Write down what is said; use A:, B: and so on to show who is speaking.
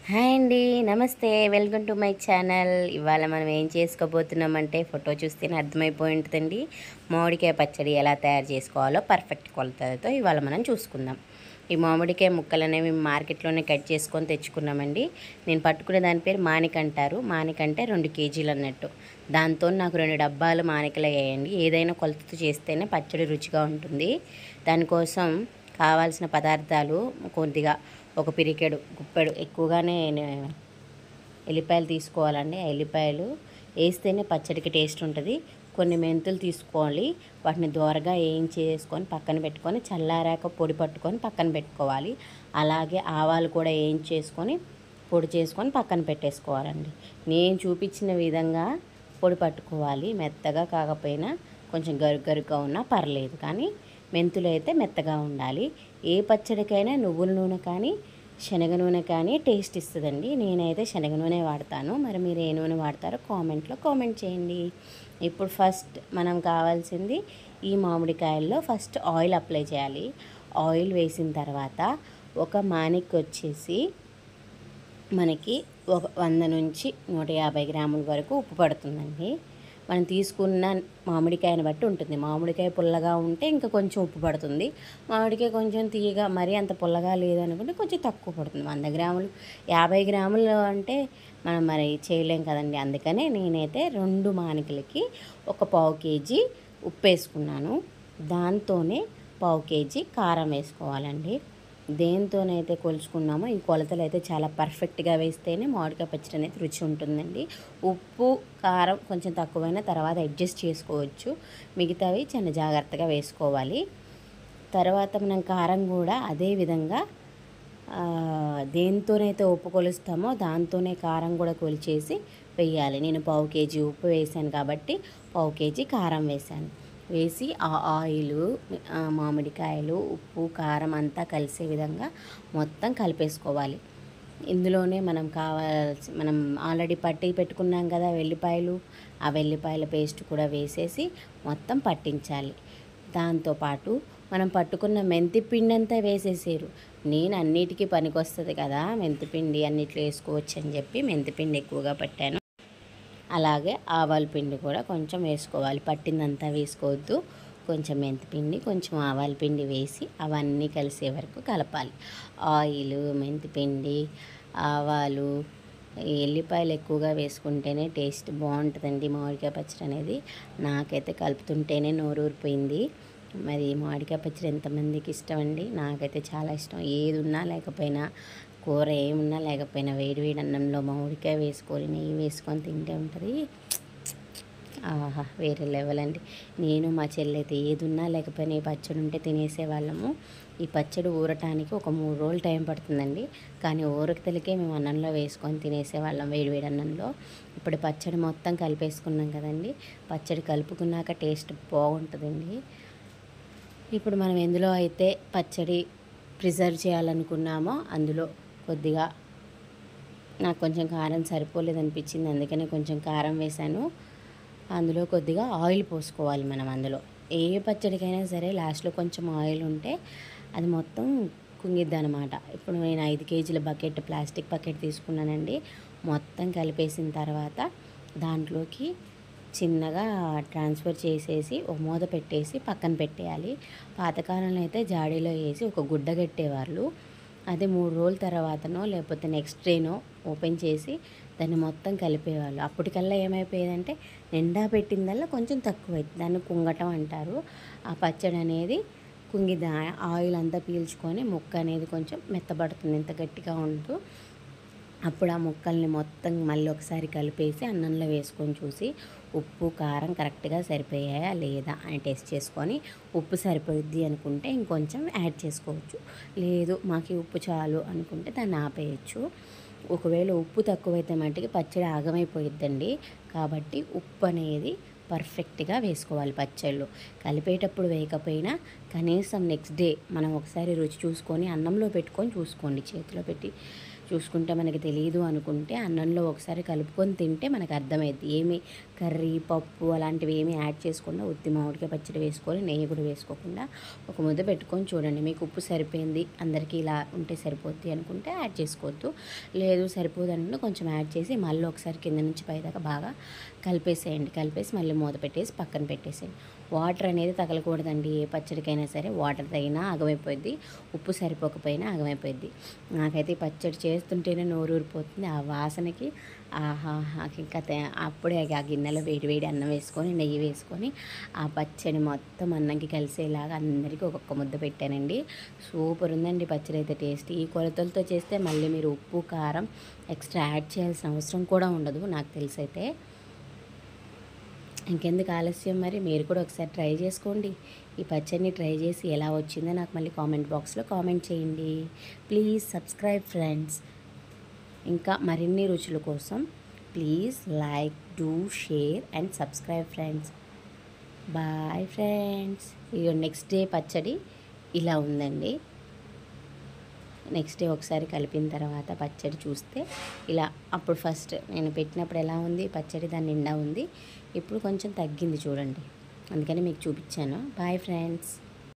A: Hi అండి, నమస్తే. Welcome to my channel. ఇవాళ మనం ఏం చేసుకోబోతున్నామంటే ఫోటో చూస్తేనే అర్థమైపోయి ఉంటుందండి. మామిడికాయ పచ్చడి ఎలా తయారు చేసుకోవాలో పర్ఫెక్ట్ కొలతలతో ఇవాళ మనం చూసుకుందాం. ఈ మామిడికాయ ముక్కలు అనేవి మార్కెట్లోనే కట్ చేసుకొని తెచ్చుకున్నామండి. నేను పట్టుకునే దాని పేరు మానిక అంటారు. మానిక అంటే 2 కేజీలు అన్నట్టు. దాంతో నాకు 2 డబ్బాలు మానికలు వేయండి. ఏదైనా కొలతతో చేస్తేనే పచ్చడి రుచిగా ఉంటుంది. దానికోసం కావాల్సిన పదార్థాలు కొద్దిగా ఒక పిరికెడు గుప్పెడు ఎక్కువగానే ఎల్లిపాయలు తీసుకోవాలండి. ఆ ఎల్లిపాయలు వేస్తేనే పచ్చడికి టేస్ట్ ఉంటుంది. కొన్ని మెంతులు తీసుకోవాలి. వాటిని దోరగా వేయించేసుకొని పక్కన పెట్టుకొని చల్లారాక పొడి పట్టుకొని పక్కన పెట్టుకోవాలి. అలాగే ఆవాలు కూడా వేయించేసుకొని పొడి చేసుకొని పక్కన పెట్టేసుకోవాలండి. నేను చూపించిన విధంగా పొడి పట్టుకోవాలి. మెత్తగా కాకపోయినా కొంచెం గరుగ్గా ఉన్నా పర్లేదు, కానీ మెంతులు అయితే మెత్తగా ఉండాలి. ఏ పచ్చడికైనా నువ్వుల నూనె కానీ శనగ నూనె కానీ టేస్ట్ ఇస్తుందండి. నేనైతే శనగ నూనె వాడతాను. మరి మీరు ఏ నూనె వాడతారో కామెంట్ చేయండి. ఇప్పుడు ఫస్ట్ మనం కావాల్సింది ఈ మామిడికాయల్లో ఫస్ట్ ఆయిల్ అప్లై చేయాలి. ఆయిల్ వేసిన తర్వాత ఒక మానిక్ వచ్చేసి మనకి 100 నుంచి 150 గ్రాముల వరకు ఉప్పు పడుతుందండి. మనం తీసుకున్న మామిడికాయని బట్టి ఉంటుంది. మామిడికాయ పుల్లగా ఉంటే ఇంకా కొంచెం ఉప్పు పడుతుంది. మామిడికాయ కొంచెం తీయగా మరీ అంత పుల్లగా లేదనుకుంటే కొంచెం తక్కువ పడుతుంది. 100 గ్రాములు 50 గ్రాములు అంటే మనం మరి చేయలేం కదండి. అందుకనే నేనైతే 2 మానికలకి ఒక పావు కేజీ ఉప్పు వేసుకున్నాను. దాంతోనే పావు కేజీ కారం వేసుకోవాలండి. దేంతోనైతే కొలుచుకున్నామో ఈ కొలతలు అయితే చాలా పర్ఫెక్ట్గా వేస్తేనే మామిడికాయ పచ్చడి అనేది రుచి ఉంటుందండి. ఉప్పు కారం కొంచెం తక్కువైనా తర్వాత అడ్జస్ట్ చేసుకోవచ్చు. మిగతావి చాలా జాగ్రత్తగా వేసుకోవాలి. తర్వాత మనం కారం కూడా అదే విధంగా దేంతోనైతే ఉప్పు కొలుస్తామో దాంతోనే కారం కూడా కొలిచేసి వేయాలి. నేను పావు కేజీ ఉప్పు వేసాను కాబట్టి పావు కేజీ కారం వేసాను. వేసి ఆ ఆయిలు మామిడికాయలు ఉప్పు కారం అంతా కలిసే విధంగా మొత్తం కలిపేసుకోవాలి. ఇందులోనే మనం ఆల్రెడీ పట్టి పెట్టుకున్నాం కదా వెల్లిపాయలు, ఆ వెల్లిపాయల పేస్ట్ కూడా వేసేసి మొత్తం పట్టించాలి. దాంతోపాటు మనం పట్టుకున్న మెంతిపిండి అంతా వేసేసారు. నేను అన్నిటికీ పనికొస్తుంది కదా, మెంతిపిండి అన్నిట్లో వేసుకోవచ్చు అని చెప్పి మెంతిపిండి ఎక్కువగా పట్టాను. అలాగే ఆవాల పిండి కూడా కొంచెం వేసుకోవాలి. పట్టిందంతా వేసుకోవద్దు. కొంచెం మెంతిపిండి కొంచెం ఆవాల పిండి వేసి అవన్నీ కలిసే వరకు కలపాలి. ఆయిల్, మెంతిపిండి, ఆవాలు, ఎల్లిపాయలు ఎక్కువగా వేసుకుంటేనే టేస్ట్ బాగుంటుందండి మామిడికాయ పచ్చడి అనేది. నాకైతే కలుపుతుంటేనే నోరు ఊరిపోయింది. మరి మామిడికాయ పచ్చడి ఎంతమందికి ఇష్టం అండి? నాకైతే చాలా ఇష్టం. ఏది ఉన్నా లేకపోయినా, కూర ఏమున్నా లేకపోయినా వేడి అన్నంలో మామిడికాయ వేసుకొని నెయ్యి వేసుకొని తింటే ఉంటుంది. ఆహా, వేరే లెవెల్ అండి. నేను మా చెల్లి అయితే ఏది ఉన్నా లేకపోయినా ఈ పచ్చడి ఉంటే తినేసేవాళ్ళము. ఈ పచ్చడి ఊరటానికి ఒక 3 రోజులు టైం పడుతుందండి. కానీ ఊరకతలకే మేము అన్నంలో వేసుకొని తినేసేవాళ్ళం వేడి అన్నంలో. ఇప్పుడు పచ్చడి మొత్తం కలిపేసుకున్నాం కదండి. పచ్చడి కలుపుకున్నాక టేస్ట్ బాగుంటుందండి. ఇప్పుడు మనం ఎందులో అయితే పచ్చడి ప్రిజర్వ్ చేయాలనుకున్నామో అందులో కొద్దిగా నాకు కొంచెం కారం సరిపోలేదనిపించింది, అందుకనే కొంచెం కారం వేశాను. అందులో కొద్దిగా ఆయిల్ పోసుకోవాలి. మనం అందులో ఏ పచ్చడికైనా సరే లాస్ట్లో కొంచెం ఆయిల్ ఉంటే అది మొత్తం కుంగిద్ది అనమాట. ఇప్పుడు నేను 5 కేజీల ప్లాస్టిక్ బకెట్ తీసుకున్నానండి. మొత్తం కలిపేసిన తర్వాత దాంట్లోకి చిన్నగా ట్రాన్స్ఫర్ చేసేసి ఒక మూత పెట్టేసి పక్కన పెట్టేయాలి. పాతకాలంలో అయితే జాడీలో వేసి ఒక గుడ్డ కట్టేవాళ్ళు. అదే 3 రోజుల తర్వాతనో లేకపోతే నెక్స్ట్ డేనో ఓపెన్ చేసి దాన్ని మొత్తం కలిపేవాళ్ళు. అప్పటికల్లా ఏమైపోయేదంటే నిండా పెట్టిందల్లా కొంచెం తక్కువైంది. దాన్ని కుంగటం అంటారు. ఆ పచ్చడి అనేది కుంగిద్ది. ఆయిల్ అంతా పీల్చుకొని ముక్క అనేది కొంచెం మెత్తబడుతుంది, ఎంత గట్టిగా ఉంటూ. అప్పుడు ఆ ముక్కల్ని మొత్తం మళ్ళీ ఒకసారి కలిపేసి అన్నంలో వేసుకొని చూసి ఉప్పు కారం కరెక్ట్గా సరిపోయాయా లేదా అని టెస్ట్ చేసుకొని ఉప్పు సరిపోయిద్ది అనుకుంటే ఇంకొంచెం యాడ్ చేసుకోవచ్చు. లేదు మాకు ఉప్పు చాలు అనుకుంటే దాన్ని ఆపేయచ్చు. ఒకవేళ ఉప్పు తక్కువైతే మట్టికి పచ్చడి ఆగమైపోయిద్దండి. కాబట్టి ఉప్పు అనేది పర్ఫెక్ట్గా వేసుకోవాలి. పచ్చళ్ళు కలిపేటప్పుడు వేయకపోయినా కనీసం నెక్స్ట్ డే మనం ఒకసారి రుచి చూసుకొని అన్నంలో పెట్టుకొని చూసుకోండి. చేతిలో పెట్టి చూసుకుంటే మనకి తెలియదు అనుకుంటే అన్నంలో ఒకసారి కలుపుకొని తింటే మనకు అర్థమైద్ది. ఏమి కర్రీ, పప్పు అలాంటివి ఏమీ యాడ్ చేసుకుండా ఉత్తి మామిడికాయ పచ్చడి వేసుకొని నెయ్యి కూడా వేసుకోకుండా ఒక ముద్ద పెట్టుకొని చూడండి. మీకు ఉప్పు సరిపోయింది, అందరికీ ఇలా ఉంటే సరిపోద్ది అనుకుంటే యాడ్ చేసుకోవద్దు. లేదు సరిపోదు అనుకుంటే కొంచెం యాడ్ చేసి మళ్ళీ ఒకసారి కింద నుంచి పైదాకా బాగా కలిపేసేయండి. కలిపేసి మళ్ళీ మూత పెట్టేసి పక్కన పెట్టేసేయండి. వాటర్ అనేది తగలకూడదండి. ఏ పచ్చడికైనా సరే వాటర్ తగినా ఆగమైపోద్ది, ఉప్పు సరిపోకపోయినా ఆగమైపోద్ది. నాకైతే ఈ పచ్చడి చేస్తుంటేనే నోరు ఊరిపోతుంది. ఆ వాసనకి ఆహా, ఇంకా అప్పుడే ఆ గిన్నెలో వేడి వేడి అన్నం వేసుకొని నెయ్యి వేసుకొని ఆ పచ్చడి మొత్తం అన్నంకి కలిసేలాగా అందరికీ ఒక్కొక్క ముద్ద పెట్టానండి. సూపర్ ఉందండి పచ్చడి అయితే. టేస్ట్ ఈ కొలతలతో చేస్తే మళ్ళీ మీరు ఉప్పు కారం ఎక్స్ట్రా యాడ్ చేయాల్సిన అవసరం కూడా ఉండదు నాకు తెలిసైతే. ఇంకెందుకు ఆలస్యం, మరి మీరు కూడా ఒకసారి ట్రై చేసుకోండి. ఈ పచ్చడిని ట్రై చేసి ఎలా వచ్చిందో నాకు మళ్ళీ కామెంట్ బాక్స్లో కామెంట్ చేయండి. Please subscribe friends. ఇంకా మరిన్ని రుచుల కోసం please like, do, share and subscribe friends. Bye friends. ఇక నెక్స్ట్ డే పచ్చడి ఇలా ఉందండి. నెక్స్ట్ డే ఒకసారి కలిపిన తర్వాత పచ్చడి చూస్తే ఇలా, అప్పుడు ఫస్ట్ నేను పెట్టినప్పుడు ఎలా ఉంది పచ్చడి, దాని నిండా ఉంది. ఇప్పుడు కొంచెం తగ్గింది చూడండి, అందుకని మీకు చూపించాను. Bye friends.